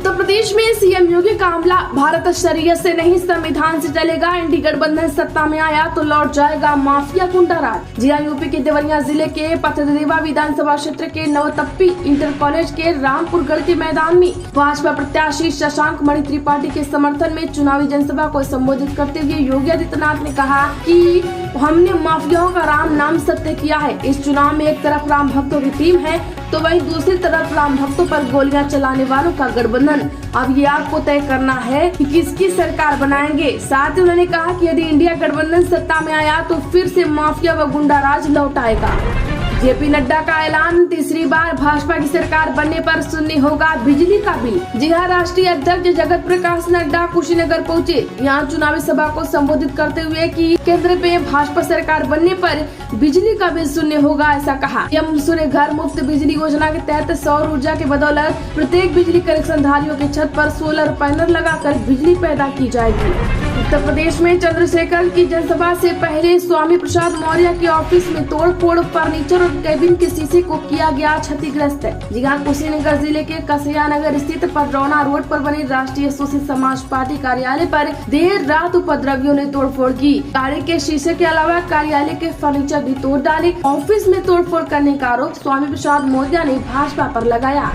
उत्तर प्रदेश में सीएम योगी का हमला, भारत शरीयत से नहीं संविधान से चलेगा। इंडी गठबंधन सत्ता में आया तो लौट जाएगा माफिया गुंडा राज। जी हां, यूपी के देवरिया जिले के पथदेवा विधानसभा क्षेत्र के नवतप्पी इंटर कॉलेज के रामपुरगढ़ के मैदान में भाजपा प्रत्याशी शशांक मणि त्रिपाठी के समर्थन में चुनावी जनसभा को संबोधित करते हुए योगी आदित्यनाथ ने कहा कि हमने माफियाओं का राम नाम सत्य किया है। इस चुनाव में एक तरफ राम भक्तों की टीम है तो वहीं दूसरी तरफ राम भक्तों पर गोलियां चलाने वालों का गठबंधन। अब ये आपको तय करना है कि किसकी सरकार बनाएंगे। साथ ही उन्होंने कहा कि यदि इंडिया गठबंधन सत्ता में आया तो फिर से माफिया व गुंडा राज लौट आएगा। जेपी नड्डा का ऐलान, तीसरी बार भाजपा की सरकार बनने पर शून्य होगा बिजली का बिल। जी हां, राष्ट्रीय अध्यक्ष जगत प्रकाश नड्डा कुशीनगर पहुंचे। यहां चुनावी सभा को संबोधित करते हुए कि केंद्र में भाजपा सरकार बनने पर बिजली का बिल शून्य होगा, ऐसा कहा। पीएम सूर्य घर मुफ्त बिजली योजना के तहत सौर ऊर्जा के बदौलत प्रत्येक बिजली कनेक्शन धारियों के छत पर सोलर पैनल लगाकर बिजली पैदा की जाएगी। उत्तर प्रदेश में चंद्रशेखर की जनसभा से पहले स्वामी प्रसाद मौर्य के ऑफिस में तोड़फोड़, फर्नीचर और केबिन के शीशे को किया गया क्षतिग्रस्त। जी हां, कुशीनगर जिले के कसैया नगर स्थित पडरौना रोड पर बने राष्ट्रीय शोषित समाज पार्टी कार्यालय पर देर रात उपद्रवियों ने तोड़फोड़ की। गाड़ी के शीशे के अलावा कार्यालय के फर्नीचर भी तोड़ डाले। ऑफिस में तोड़फोड़ करने का आरोप स्वामी प्रसाद मौर्य ने भाजपा पर लगाया।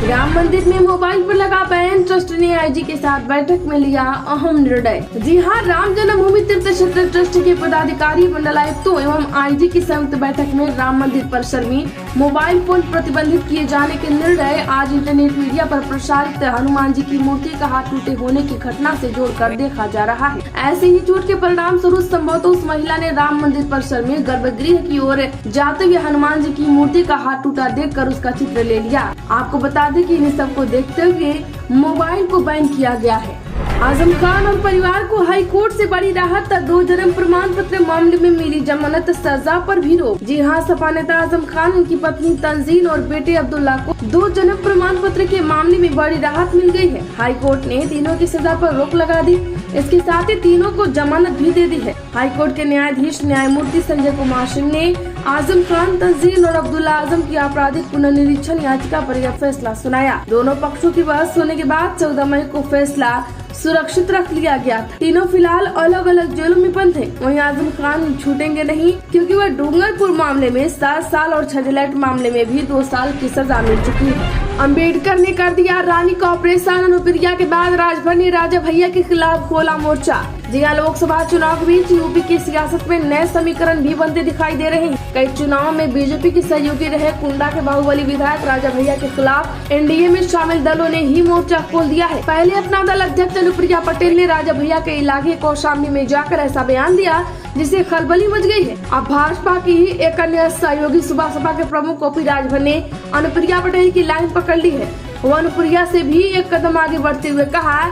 राम मंदिर में मोबाइल पर लगा बैन, ट्रस्ट ने आईजी के साथ बैठक में लिया अहम निर्णय। जी हां, राम जन्मभूमि तीर्थ क्षेत्र ट्रस्ट के पदाधिकारी, मंडलायुक्तों एवं आईजी की संयुक्त बैठक में राम मंदिर परिसर में मोबाइल फोन प्रतिबंधित किए जाने के निर्णय आज इंटरनेट मीडिया पर प्रसारित हनुमान जी की मूर्ति का हाथ टूटे होने की घटना से जोड़कर देखा जा रहा है। ऐसे ही झूठ के परिणाम स्वरूप संभवतः उस महिला ने राम मंदिर परिसर में गर्भगृह की ओर जाते हुए हनुमान जी की मूर्ति का हाथ टूटा देखकर उसका चित्र ले लिया। आपको बता दें कि इन सबको देखते हुए मोबाइल को बैन किया गया है। आजम खान और परिवार को हाई कोर्ट से बड़ी राहत, 2 जन्म प्रमाण पत्र मामले में मिली जमानत, सजा पर भी रोक। जी हां, सपा नेता आजम खान, उनकी पत्नी तंजीन और बेटे अब्दुल्ला को 2 जन्म प्रमाण पत्र के मामले में बड़ी राहत मिल गई है। हाई कोर्ट ने तीनों की सजा पर रोक लगा दी। इसके साथ ही तीनों को जमानत भी दे दी है। हाई कोर्ट के न्यायाधीश न्यायमूर्ति संजय कुमार सिंह ने आजम खान, तंजीन और अब्दुल्ला आजम की आपराधिक पुनर्निरीक्षण याचिका पर यह फैसला सुनाया। दोनों पक्षों की बहस होने के बाद 14 मई को फैसला सुरक्षित रख लिया गया था। तीनों फिलहाल अलग अलग जेलों में बंद थे। वहीं आजम खान छूटेंगे नहीं क्योंकि वह डूंगरपुर मामले में 7 साल और छजलैट मामले में भी 2 साल की सजा मिल चुकी है। अम्बेडकर ने कर दिया रानी का ऑपरेशन, अनुप्रिया के बाद राजभर ने राजा भैया के खिलाफ खोला मोर्चा। जी हां, लोकसभा चुनाव के बीच यूपी की सियासत में नए समीकरण भी बनते दिखाई दे रहे हैं। कई चुनाव में बीजेपी के सहयोगी रहे कुंडा के बाहुबली विधायक राजा भैया के खिलाफ एनडीए में शामिल दलों ने ही मोर्चा खोल दिया है। पहले अपना दल अध्यक्ष अनुप्रिया पटेल ने राजा भैया के इलाके कौशाम्बी में जाकर ऐसा बयान दिया जिससे खलबली मच गई है। अब भाजपा की ही एक अन्य सहयोगी सुबह सपा के प्रमुख ओपी राजभर ने अनुप्रिया पटेल की लाइन पकड़ ली है। वो अनुप्रिया से भी एक कदम आगे बढ़ते हुए कहा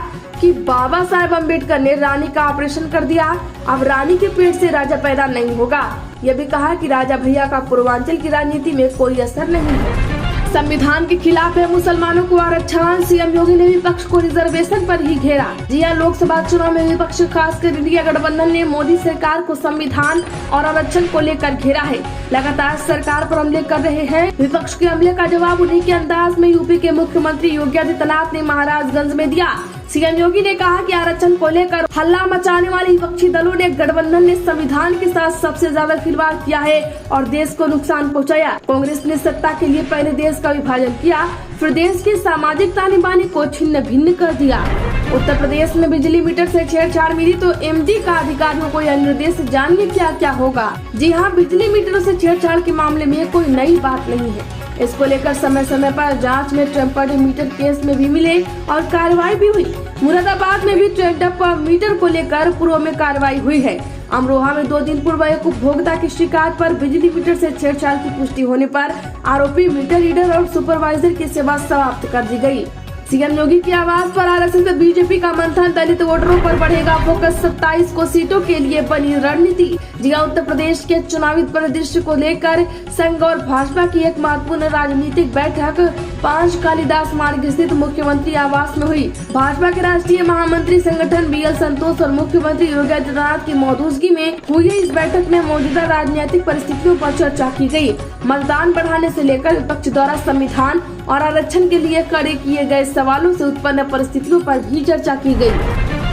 कि बाबा साहेब अम्बेडकर ने रानी का ऑपरेशन कर दिया, अब रानी के पेट से राजा पैदा नहीं होगा। यह भी कहा कि राजा भैया का पूर्वांचल की राजनीति में कोई असर नहीं है। संविधान के खिलाफ है मुसलमानों को आरक्षण, सीएम योगी ने विपक्ष को रिजर्वेशन पर ही घेरा। जी हां, लोकसभा चुनाव में विपक्ष खासकर इंडिया गठबंधन ने मोदी सरकार को संविधान और आरक्षण को लेकर घेरा है। लगातार सरकार पर हमले कर रहे हैं। विपक्ष के हमले का जवाब उन्हीं के अंदाज में यूपी के मुख्यमंत्री योगी आदित्यनाथ ने महाराजगंज में दिया। सीएम योगी ने कहा कि आरक्षण को लेकर हल्ला मचाने वाले विपक्षी दलों ने गठबंधन ने संविधान के साथ सबसे ज्यादा खिलवाड़ किया है और देश को नुकसान पहुंचाया। कांग्रेस ने सत्ता के लिए पहले देश का विभाजन किया, फिर देश की सामाजिक ताने बाने को छिन्न भिन्न कर दिया। उत्तर प्रदेश में बिजली मीटर से छेड़छाड़ मिली तो एमडी का अधिकारियों को यह निर्देश, जानिए क्या क्या होगा। जी हां, बिजली मीटरों से छेड़छाड़ के मामले में कोई नई बात नहीं है। इसको लेकर समय समय पर जांच में टेम्पर्ड मीटर केस में भी मिले और कार्रवाई भी हुई। मुरादाबाद में भी ट्रेंड मीटर को लेकर पूर्व में कार्रवाई हुई है। अमरोहा में 2 दिन पूर्व एक उपभोक्ता की शिकायत पर बिजली मीटर से छेड़छाड़ की पुष्टि होने पर आरोपी मीटर रीडर और सुपरवाइजर की सेवा समाप्त कर दी गई। सीएम योगी के आवास पर आरएसएस से बीजेपी का मंथन, दलित वोटरों पर बढ़ेगा फोकस, 27 को सीटों के लिए बनी रणनीति। जी हां, उत्तर प्रदेश के चुनावी परिदृश्य को लेकर संघ और भाजपा की एक महत्वपूर्ण राजनीतिक बैठक 5 कालिदास मार्ग स्थित मुख्यमंत्री आवास में हुई। भाजपा के राष्ट्रीय महामंत्री संगठन बीएल संतोष और मुख्यमंत्री योगी आदित्यनाथ की मौजूदगी में हुई इस बैठक में मौजूदा राजनीतिक परिस्थितियों पर चर्चा की गई। मतदान बढ़ाने से लेकर विपक्ष द्वारा संविधान और आरक्षण के लिए खड़े किए गए सवालों से उत्पन्न परिस्थितियों पर भी चर्चा की गई।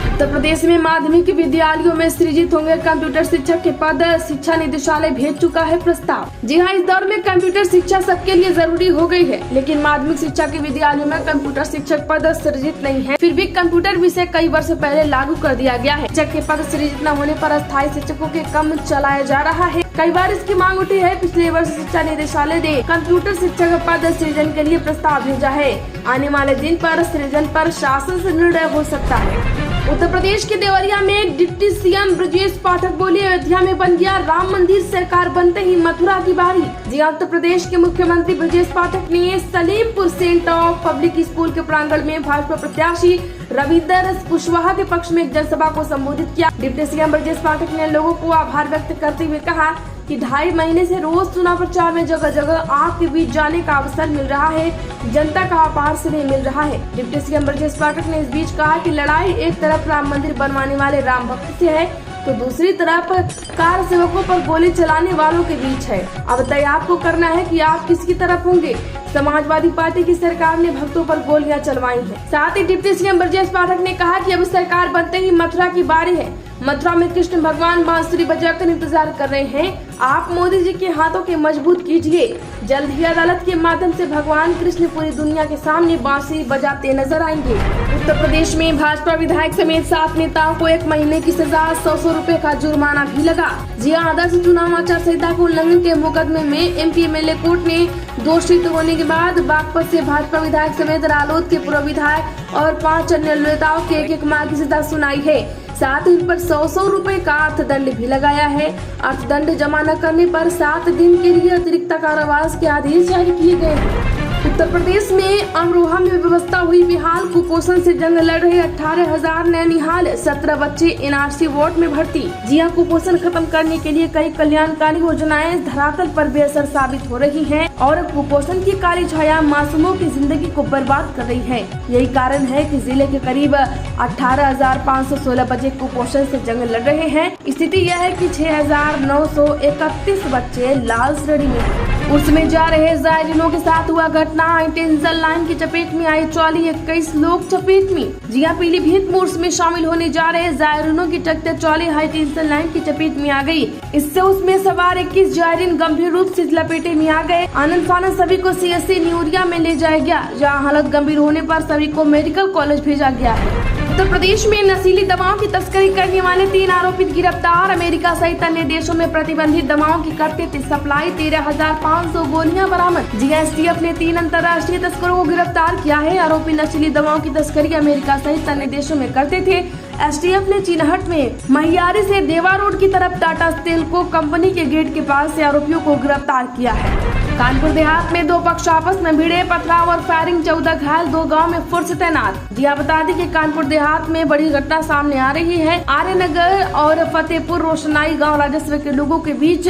उत्तर प्रदेश में माध्यमिक विद्यालयों में सृजित होंगे कंप्यूटर शिक्षक के पद, शिक्षा निदेशालय भेज चुका है प्रस्ताव। जी हां, इस दौर में कंप्यूटर शिक्षा सबके लिए जरूरी हो गई है, लेकिन माध्यमिक शिक्षा के विद्यालयों में कंप्यूटर शिक्षक पद सृजित नहीं है। फिर भी कंप्यूटर विषय कई वर्ष पहले लागू कर दिया गया है। शिक्षक के पद सृजित न होने पर अस्थायी शिक्षकों के कम चलाया जा रहा है। कई बार इसकी मांग उठी है। पिछले वर्ष शिक्षा निदेशालय ने कंप्यूटर शिक्षक पद सृजन के लिए प्रस्ताव भेजा है। आने वाले दिन पर सृजन पर शासन से निर्णय हो सकता है। उत्तर प्रदेश के देवरिया में डिप्टी सीएम ब्रजेश पाठक बोले, अयोध्या में बन गया राम मंदिर, सरकार बनते ही मथुरा की बारी। जी, उत्तर प्रदेश के मुख्यमंत्री ब्रजेश पाठक ने Salimpur saint of public school के प्रांगण में भाजपा प्रत्याशी रविंदर कुशवाहा के पक्ष में एक जनसभा को संबोधित किया। डिप्टी सीएम ब्रजेश पाठक ने लोगों को आभार व्यक्त करते हुए कहा कि 2.5 महीने से रोज चुनाव प्रचार में जगह जगह आग के बीच जाने का अवसर मिल रहा है, जनता का आभार से नहीं मिल रहा है। डिप्टी सीएम ब्रजेश पाठक ने इस बीच कहा कि लड़ाई एक तरफ राम मंदिर बनवाने वाले राम भक्त से है, तो दूसरी तरफ कार सेवकों पर गोली चलाने वालों के बीच है। अब तय आपको करना है कि आप किसकी तरफ होंगे। समाजवादी पार्टी की सरकार ने भक्तों पर गोलियां चलवाई हैं। साथ ही डिप्टी सीएम ब्रजेश पाठक ने कहा कि अब सरकार बनते ही मथुरा की बारी है। मथुरा में कृष्ण भगवान बांसुरी बजाकर इंतजार कर रहे हैं। आप मोदी जी के हाथों के मजबूत कीजिए। जल्द ही अदालत के माध्यम से भगवान कृष्ण पूरी दुनिया के सामने बांसुरी बजाते नजर आएंगे। उत्तर प्रदेश में भाजपा विधायक समेत 7 नेताओं को 1 महीने की सजा, 100 रुपए का जुर्माना भी लगा। जी हां, आदर्श चुनाव आचार संहिता को उल्लंघन के मुकदमे में एमपी एमएलए कोर्ट ने दोषी होने के बाद बागपत से भाजपा विधायक समेत रालोद के पूर्व विधायक और 5 अन्य नेताओं के 1-1 माह की सजा सुनाई है। साथ ही इन पर 100 रुपए का अर्थदंड भी लगाया है। अर्थदंड जमा न करने पर 7 दिन के लिए अतिरिक्त कारावास के आदेश जारी किए गए हैं। उत्तर प्रदेश में अमरोहा में व्यवस्था हुई बेहाल, कुपोषण से जंग लड़ रहे 18,000 नैनीहाल 17 बच्चे एनआरसी वार्ड में भर्ती। जी हां, कुपोषण खत्म करने के लिए कई कल्याणकारी योजनाएं धरातल पर बेअसर साबित हो रही हैं और कुपोषण की काली छाया मासूमों की जिंदगी को बर्बाद कर रही है। यही कारण है कि जिले के करीब 18,516 बच्चे कुपोषण से जंग लड़ रहे हैं। स्थिति यह है कि 6,931 बच्चे लाल श्रेणी में। उसमें जा रहे जायरीनों के साथ हुआ घटना, हाईटेंशन लाइन की चपेट में आई ट्रॉली, 21 लोग चपेट में। जी हां, पीलीभीत मोर्च में शामिल होने जा रहे जायरीनों की ट्रैक्टर ट्रॉली हाईटेंशन लाइन की चपेट में आ गई। इससे उसमें सवार 21 जायरीन गंभीर रूप से लपेटे में आ गए। आनंद फानंद सभी को सीएससी न्यूरिया में ले जाया गया, जहाँ हालत गंभीर होने पर सभी को मेडिकल कॉलेज भेजा गया है। उत्तर प्रदेश में नशीली दवाओं की तस्करी करने वाले 3 आरोपित गिरफ्तार। अमेरिका सहित अन्य देशों में प्रतिबंधित दवाओं की करते थे सप्लाई, 13,500 गोलियां बरामद। जीएसटीएफ ने 3 अंतर्राष्ट्रीय तस्करों को गिरफ्तार किया है। आरोपी नशीली दवाओं की तस्करी अमेरिका सहित अन्य देशों में करते थे। एसटीएफ ने चिनहट में महियारी से देवा रोड की तरफ टाटा स्टील को कंपनी के गेट के पास से आरोपियों को गिरफ्तार किया है। कानपुर देहात में 2 पक्ष आपस में भिड़े, पथराव और फायरिंग, 14 घायल, 2 गांव में फोर्स तैनात। जी हां, बता दें कि कानपुर देहात में बड़ी घटना सामने आ रही है। आर्यनगर और फतेहपुर रोशनाई गांव राजस्व के लोगों के बीच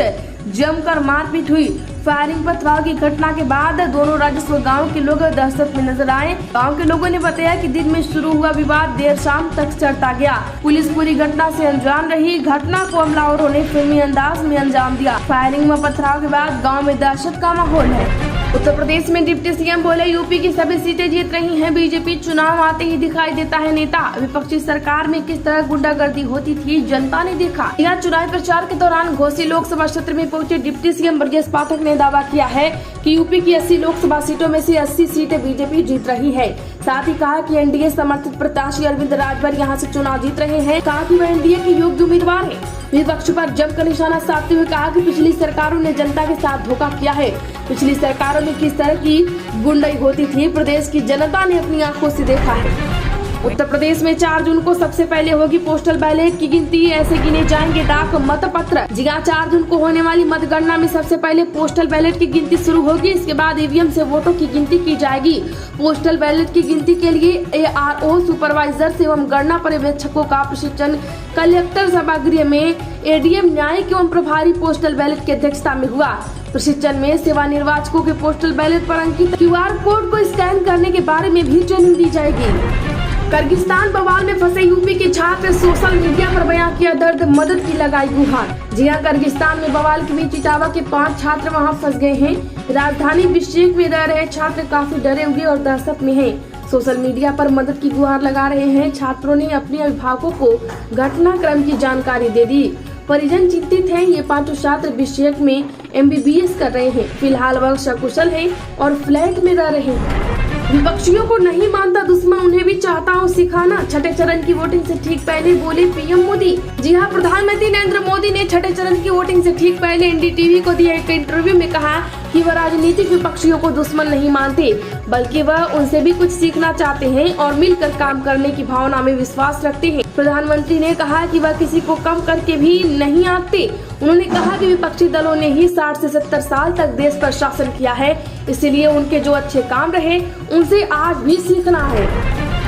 जमकर मारपीट हुई। फायरिंग पथराव की घटना के बाद दोनों राजस्व गांव के लोग दहशत में नजर आए। गांव के लोगों ने बताया कि दिन में शुरू हुआ विवाद देर शाम तक चलता गया। पुलिस पूरी घटना से अनजान रही। घटना को हमलावरों ने फिल्मी अंदाज में अंजाम दिया। फायरिंग व पथराव के बाद गाँव में दहशत का माहौल है। उत्तर प्रदेश में डिप्टी सीएम बोले, यूपी की सभी सीटें जीत रही हैं बीजेपी, चुनाव आते ही दिखाई देता है नेता। विपक्षी सरकार में किस तरह गुंडागर्दी होती थी जनता ने देखा। यहाँ चुनाव प्रचार के दौरान घोसी लोकसभा क्षेत्र में पहुंचे डिप्टी सीएम ब्रजेश पाठक ने दावा किया है कि यूपी की 80 लोकसभा सीटों में से 80 सीटें बीजेपी जीत रही है। साथ ही कहा कि एनडीए समर्थित प्रत्याशी अरविंद राजभर यहाँ से चुनाव जीत रहे हैं। कहा कि वह एनडीए के योग्य उम्मीदवार है। विपक्ष पर जमकर निशाना साधते हुए कहा कि पिछली सरकारों ने जनता के साथ धोखा किया है। पिछली सरकारों में किस तरह की गुंडाई होती थी, प्रदेश की जनता ने अपनी आंखों से देखा है। उत्तर प्रदेश में 4 जून को सबसे पहले होगी पोस्टल बैलेट की गिनती। ऐसे गिने जाएंगे डाक मतपत्र। जी हां, 4 जून को होने वाली मतगणना में सबसे पहले पोस्टल बैलेट की गिनती शुरू होगी। इसके बाद ईवीएम से वोटों की गिनती की जाएगी। पोस्टल बैलेट की गिनती के लिए एआरओ, सुपरवाइजर एवं गणना पर्यवेक्षकों का प्रशिक्षण कलेक्टर सभागृह में एडीएम न्यायिक एवं प्रभारी पोस्टल बैलेट की अध्यक्षता में हुआ। प्रशिक्षण में सेवा निर्वाचकों के पोस्टल बैलेट पर अंकित क्यूआर कोड को स्कैन करने के बारे में भी ट्रेनिंग दी जाएगी। किर्गिस्तान बवाल में फंसे यूपी के छात्र सोशल मीडिया पर बयां किया दर्द, मदद की लगाई गुहार। जी हां, किर्गिस्तान में बवाल के बीच इटावा के 5 छात्र वहां फंस गए हैं। राजधानी बिश्केक में रह रहे छात्र काफी डरे हुए और दहशत में हैं। सोशल मीडिया पर मदद की गुहार लगा रहे हैं। छात्रों ने अपने अभिभावकों को घटनाक्रम की जानकारी दे दी। परिजन चिंतित हैं। ये पांचों छात्र विषयक में MBBS कर रहे हैं। फिलहाल वह सकुशल हैं और फ्लैट में रह रहे हैं। विपक्षियों को नहीं मानता दुश्मन, उन्हें भी चाहता हूँ सिखाना। छठे चरण की वोटिंग से ठीक पहले बोले PM मोदी। जी हाँ, प्रधानमंत्री नरेंद्र मोदी ने छठे चरण की वोटिंग से ठीक पहले NDTV को दिए एक इंटरव्यू में कहा कि वह राजनीतिक विपक्षियों को दुश्मन नहीं मानते, बल्कि वह उनसे भी कुछ सीखना चाहते हैं और मिलकर काम करने की भावना में विश्वास रखते हैं। प्रधानमंत्री ने कहा कि वह किसी को कम करके भी नहीं आंकते। उन्होंने कहा कि विपक्षी दलों ने ही 60 से 70 साल तक देश पर शासन किया है, इसलिए उनके जो अच्छे काम रहे उनसे आज भी सीखना है।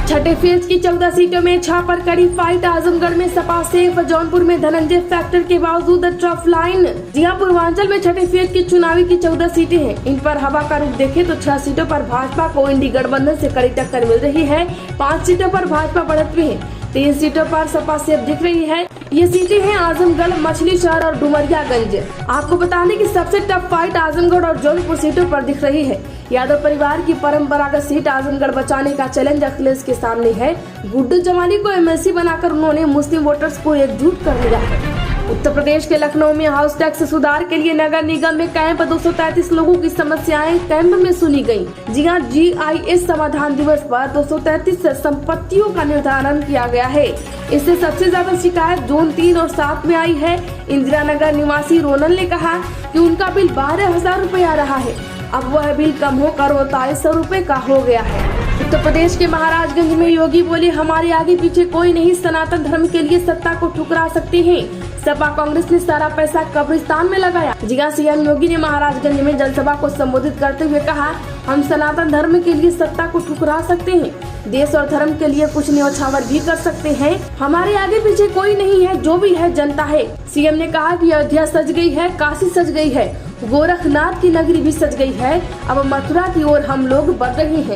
छठे फेज की 14 सीटों में छापर कड़ी फाइट। आजमगढ़ में सपा सेफ, जौनपुर में धनंजय फैक्टर के बावजूद टफ लाइन। जी हाँ, पूर्वांचल में छठे फेज की चुनावी की 14 सीटें हैं। इन पर हवा का रुख देखें तो 6 सीटों पर भाजपा को इंडी गठबंधन से कड़ी टक्कर मिल रही है। 5 सीटों पर भाजपा बढ़त में है। 3 सीटों पर सपा सेफ दिख रही है। ये सीटें हैं आजमगढ़, मछली शहर और डुमरियागंज। आपको बता दें कि सबसे टफ फाइट आजमगढ़ और जौनपुर सीटों पर दिख रही है। यादव परिवार की परंपरागत सीट आजमगढ़ बचाने का चैलेंज अखिलेश के सामने है। गुड्डू जमानी को MLC बनाकर उन्होंने मुस्लिम वोटर्स को एकजुट कर लिया है। उत्तर प्रदेश के लखनऊ में हाउस टैक्स सुधार के लिए नगर निगम में कैंप। 233 लोगों की समस्याएं कैंप में सुनी गयी। जी हाँ, GIS समाधान दिवस पर 233 संपत्तियों का निर्धारण किया गया है। इससे सबसे ज्यादा शिकायत जोन 3 और 7 में आई है। इंदिरा नगर निवासी रोनल ने कहा कि उनका बिल 12,000 रुपए आ रहा है। अब वह बिल कम होकर 4200 रुपए का हो गया है। उत्तर प्रदेश के महाराजगंज में योगी बोले, हमारे आगे पीछे कोई नहीं, सनातन धर्म के लिए सत्ता को ठुकरा सकते हैं। सपा कांग्रेस ने सारा पैसा कब्रिस्तान में लगाया। जी हाँ, CM योगी ने महाराजगंज में जनसभा को संबोधित करते हुए कहा, हम सनातन धर्म के लिए सत्ता को ठुकरा सकते हैं, देश और धर्म के लिए कुछ न्यौछावर भी कर सकते हैं। हमारे आगे पीछे कोई नहीं है, जो भी है जनता है। CM ने कहा कि अयोध्या सज गई है, काशी सज गई है, गोरखनाथ की नगरी भी सज गई है। अब मथुरा की ओर हम लोग बढ़ रहे हैं।